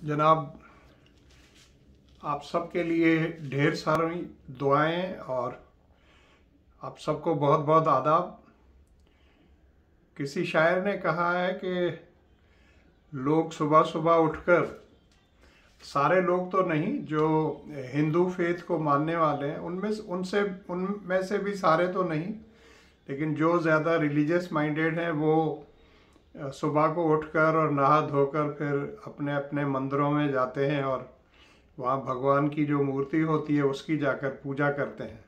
जनाब, आप सबके लिए ढेर सारी दुआएं और आप सबको बहुत बहुत आदाब। किसी शायर ने कहा है कि लोग सुबह सुबह उठकर, सारे लोग तो नहीं, जो हिंदू फेथ को मानने वाले हैं उनमें से भी सारे तो नहीं, लेकिन जो ज़्यादा रिलीजियस माइंडेड हैं वो सुबह को उठकर और नहा धोकर फिर अपने अपने मंदिरों में जाते हैं और वहाँ भगवान की जो मूर्ति होती है उसकी जाकर पूजा करते हैं।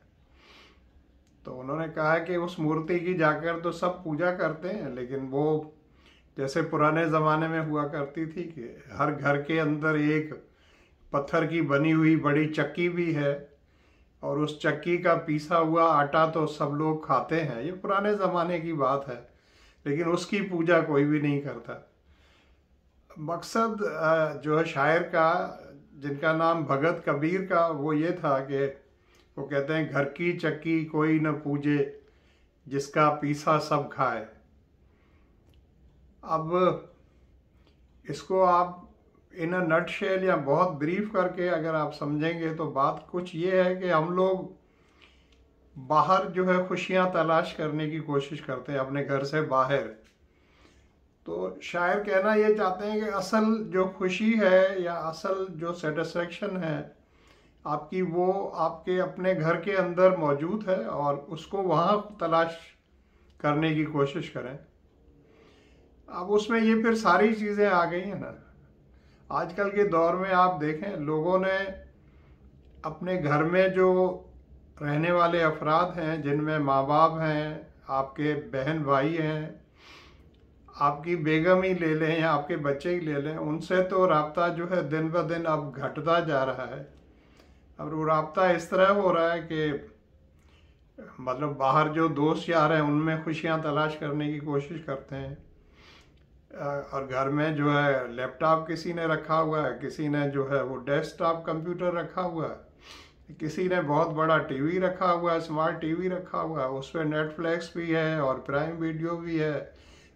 तो उन्होंने कहा कि उस मूर्ति की जाकर तो सब पूजा करते हैं, लेकिन वो जैसे पुराने ज़माने में हुआ करती थी कि हर घर के अंदर एक पत्थर की बनी हुई बड़ी चक्की भी है और उस चक्की का पीसा हुआ आटा तो सब लोग खाते हैं। ये पुराने ज़माने की बात है, लेकिन उसकी पूजा कोई भी नहीं करता। मकसद जो है शायर का, जिनका नाम भगत कबीर का, वो ये था कि वो कहते हैं, घर की चक्की कोई न पूजे, जिसका पीसा सब खाए। अब इसको आप इन अ नटशेल या बहुत ब्रीफ करके अगर आप समझेंगे तो बात कुछ ये है कि हम लोग बाहर जो है खुशियां तलाश करने की कोशिश करते हैं अपने घर से बाहर। तो शायर कहना ये चाहते हैं कि असल जो खुशी है या असल जो सेटिस्फेक्शन है आपकी, वो आपके अपने घर के अंदर मौजूद है और उसको वहाँ तलाश करने की कोशिश करें। अब उसमें ये फिर सारी चीज़ें आ गई हैं ना। आजकल के दौर में आप देखें, लोगों ने अपने घर में जो रहने वाले अफराद हैं, जिनमें माँ बाप हैं, आपके बहन भाई हैं, आपकी बेगम ही ले लें या आपके बच्चे ही ले लें, उनसे तो राब्ता जो है दिन ब दिन अब घटता जा रहा है। अब वो राब्ता इस तरह हो रहा है कि मतलब बाहर जो दोस्त यार हैं उनमें खुशियां तलाश करने की कोशिश करते हैं, और घर में जो है लैपटॉप किसी ने रखा हुआ है, किसी ने जो है वो डेस्कटॉप कंप्यूटर रखा हुआ है, किसी ने बहुत बड़ा टीवी रखा हुआ है, स्मार्ट टीवी रखा हुआ है, उस पर नेटफ्लिक्स भी है और प्राइम वीडियो भी है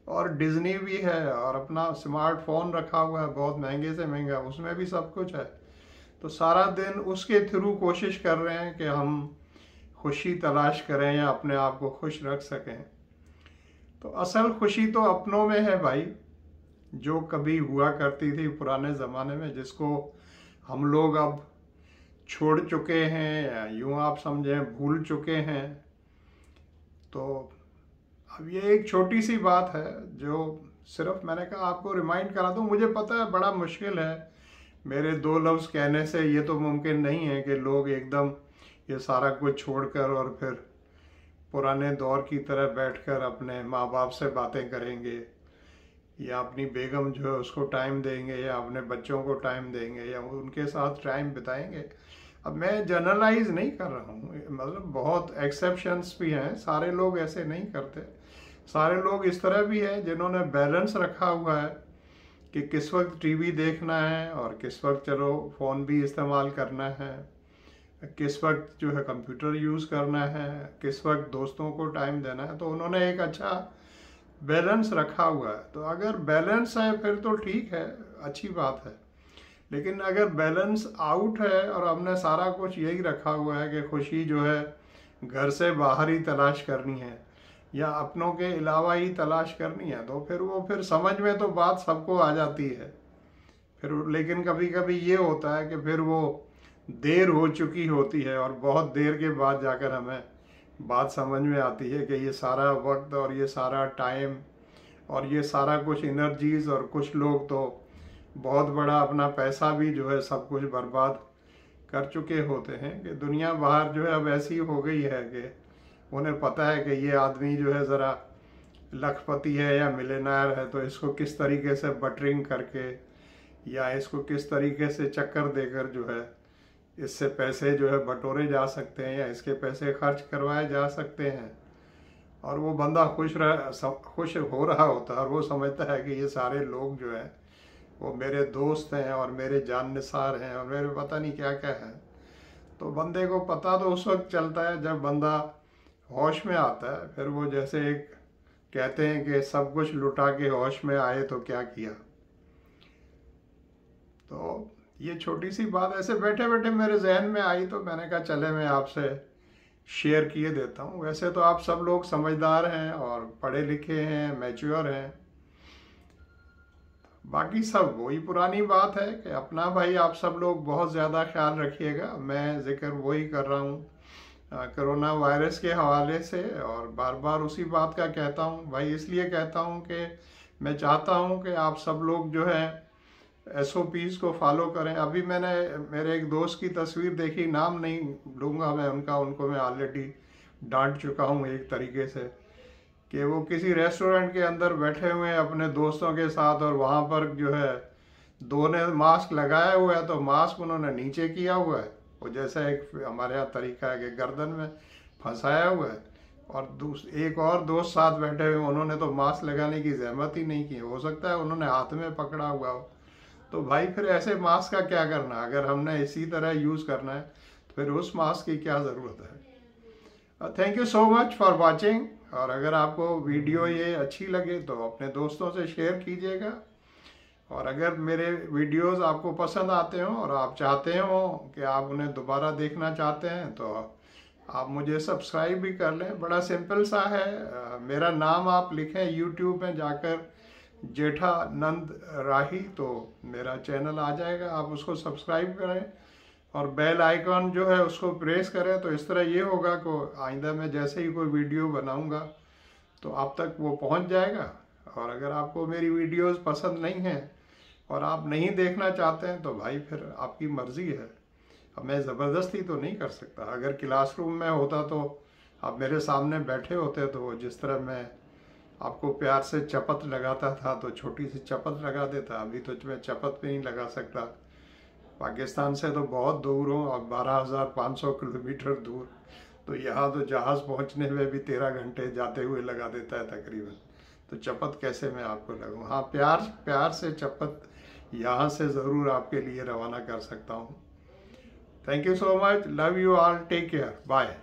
और डिज्नी भी है, और अपना स्मार्टफोन रखा हुआ है बहुत महंगे से महंगा, उसमें भी सब कुछ है। तो सारा दिन उसके थ्रू कोशिश कर रहे हैं कि हम खुशी तलाश करें या अपने आप को खुश रख सकें। तो असल खुशी तो अपनों में है भाई, जो कभी हुआ करती थी पुराने ज़माने में, जिसको हम लोग अब छोड़ चुके हैं या यूँ आप समझें भूल चुके हैं। तो अब ये एक छोटी सी बात है जो सिर्फ मैंने कहा आपको रिमाइंड करा दूँ। मुझे पता है बड़ा मुश्किल है, मेरे दो लफ्ज़ कहने से ये तो मुमकिन नहीं है कि लोग एकदम ये सारा कुछ छोड़कर और फिर पुराने दौर की तरह बैठकर अपने माँ बाप से बातें करेंगे या अपनी बेगम जो है उसको टाइम देंगे या अपने बच्चों को टाइम देंगे या उनके साथ टाइम बिताएंगे। अब मैं जनरलाइज नहीं कर रहा हूँ, मतलब बहुत एक्सेप्शंस भी हैं, सारे लोग ऐसे नहीं करते। सारे लोग इस तरह भी हैं जिन्होंने बैलेंस रखा हुआ है कि किस वक्त टीवी देखना है और किस वक्त चलो फ़ोन भी इस्तेमाल करना है, किस वक्त जो है कंप्यूटर यूज़ करना है, किस वक्त दोस्तों को टाइम देना है। तो उन्होंने एक अच्छा बैलेंस रखा हुआ है। तो अगर बैलेंस है फिर तो ठीक है, अच्छी बात है। लेकिन अगर बैलेंस आउट है और हमने सारा कुछ यही रखा हुआ है कि खुशी जो है घर से बाहर ही तलाश करनी है या अपनों के अलावा ही तलाश करनी है, तो फिर वो फिर समझ में तो बात सबको आ जाती है फिर। लेकिन कभी कभी ये होता है कि फिर वो देर हो चुकी होती है और बहुत देर के बाद जाकर हमें बात समझ में आती है कि ये सारा वक्त और ये सारा टाइम और ये सारा कुछ एनर्जीज, और कुछ लोग तो बहुत बड़ा अपना पैसा भी जो है सब कुछ बर्बाद कर चुके होते हैं कि दुनिया बाहर जो है अब ऐसी हो गई है कि उन्हें पता है कि ये आदमी जो है ज़रा लखपति है या मिलियनेयर है, तो इसको किस तरीके से बटरिंग करके या इसको किस तरीके से चक्कर देकर जो है इससे पैसे जो है बटोरे जा सकते हैं या इसके पैसे खर्च करवाए जा सकते हैं। और वो बंदा खुश हो रहा होता है और वो समझता है कि ये सारे लोग जो हैं वो मेरे दोस्त हैं और मेरे जाननिसार हैं और मेरे पता नहीं क्या क्या है। तो बंदे को पता तो उस वक्त चलता है जब बंदा होश में आता है। फिर वो जैसे एक कहते हैं कि सब कुछ लुटा के होश में आए तो क्या किया। तो ये छोटी सी बात ऐसे बैठे बैठे मेरे जहन में आई तो मैंने कहा चले मैं आपसे शेयर किए देता हूँ। वैसे तो आप सब लोग समझदार हैं और पढ़े लिखे हैं, मैच्योर हैं, बाकी सब वही पुरानी बात है कि अपना भाई आप सब लोग बहुत ज़्यादा ख्याल रखिएगा। मैं जिक्र वही कर रहा हूँ कोरोना वायरस के हवाले से, और बार बार उसी बात का कहता हूँ भाई। इसलिए कहता हूँ कि मैं चाहता हूँ कि आप सब लोग जो है SOPs को फॉलो करें। अभी मैंने मेरे एक दोस्त की तस्वीर देखी, नाम नहीं लूँगा मैं उनका, उनको मैं ऑलरेडी डांट चुका हूँ एक तरीके से, कि वो किसी रेस्टोरेंट के अंदर बैठे हुए हैं अपने दोस्तों के साथ, और वहाँ पर जो है दो ने मास्क लगाया हुआ है तो मास्क उन्होंने नीचे किया हुआ है, वो जैसा एक हमारे यहाँ तरीका है कि गर्दन में फंसाया हुआ है, और एक और दोस्त साथ बैठे हुए, उन्होंने तो मास्क लगाने की जहमत ही नहीं की। हो सकता है उन्होंने हाथ में पकड़ा हुआ हो। तो भाई फिर ऐसे मास्क का क्या करना? अगर हमने इसी तरह यूज़ करना है तो फिर उस मास्क की क्या ज़रूरत है। Thank you so much for watching. और अगर आपको वीडियो ये अच्छी लगे तो अपने दोस्तों से शेयर कीजिएगा, और अगर मेरे वीडियोस आपको पसंद आते हों और आप चाहते हो कि आप उन्हें दोबारा देखना चाहते हैं तो आप मुझे सब्सक्राइब भी कर लें। बड़ा सिंपल सा है, मेरा नाम आप लिखें यूट्यूब में जाकर जेठानंद राही, तो मेरा चैनल आ जाएगा, आप उसको सब्सक्राइब करें और बेल आइकॉन जो है उसको प्रेस करें। तो इस तरह ये होगा कि आइंदा मैं जैसे ही कोई वीडियो बनाऊंगा तो आप तक वो पहुंच जाएगा। और अगर आपको मेरी वीडियोस पसंद नहीं हैं और आप नहीं देखना चाहते हैं तो भाई फिर आपकी मर्ज़ी है, अब मैं ज़बरदस्ती तो नहीं कर सकता। अगर क्लासरूम में होता तो आप मेरे सामने बैठे होते तो जिस तरह मैं आपको प्यार से चपत लगाता था तो छोटी सी चपत लगा देता। अभी तो मैं चपत पे नहीं लगा सकता, पाकिस्तान से तो बहुत दूर हूँ और 12,500 किलोमीटर दूर, तो यहाँ तो जहाज़ पहुँचने में भी 13 घंटे जाते हुए लगा देता है तकरीबन। तो चपत कैसे मैं आपको लगूँ? हाँ, प्यार से चपत यहाँ से ज़रूर आपके लिए रवाना कर सकता हूँ। Thank you so much, love you all, take care, bye.